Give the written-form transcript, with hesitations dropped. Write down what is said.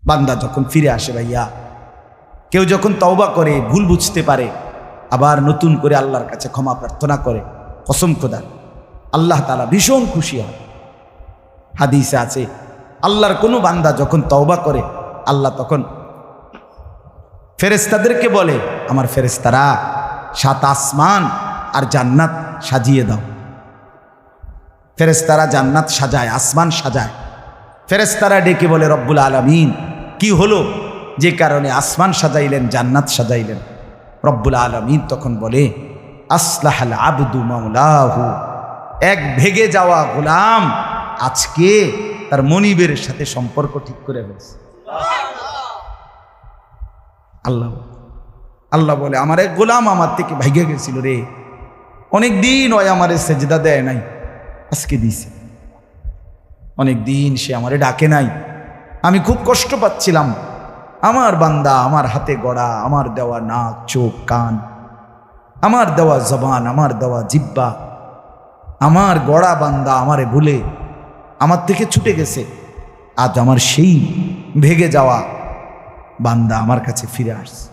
বান্দা যখন ফিরে আসে ভাইয়া, কেউ যখন তওবা করে, ভুল বুঝতে পারে, আবার নতুন করে আল্লাহর কাছে ক্ষমা প্রার্থনা করে, কসম খোদা আল্লাহ তাআলা ভীষণ খুশি হয়। হাদিসে আছে আল্লাহর কোনো বান্দা যখন তওবা করে, আল্লাহ তখন ফেরেশতাদেরকে বলে, আমার ফেরেশতারা 7 আসমান আর জান্নাত সাজিয়ে দাও। ফেরেশতারা জান্নাত সাজায়, আসমান সাজায়। ফেরেশতারা ডেকে বলে, রব্বুল আলামিন কি হলো যে কারণে আসমান সাজাইলেন, জান্নাত সাজাইলেন? রব্বুল আলামিন তখন বলে, আসলাহাল আবদু মাওলাহু, এক ভেগে যাওয়া গোলাম আজকে তার মনিবের সাথে সম্পর্ক ঠিক করে ফেলছে। আল্লাহ বলে, আমার এক গোলাম আমার থেকে ভাইগে গেছিল রে, অনেক দিন ওই আমারে সেজদা দেয় নাই, আজকে দিছে। অনেক দিন সে আমারে ডাকে নাই, আমি খুব কষ্ট পাচ্ছিলাম। আমার বান্দা আমার হাতে গড়া, আমার দেওয়া নাক, চোখ, কান, আমার দেওয়া জবান, আমার দেওয়া জিহ্বা, আমার গড়া বান্দা আমারে ভুলে আমার থেকে ছুটে গেছে। আজ আমার সেই ভেগে যাওয়া বান্দা আমার কাছে ফিরে আসছে।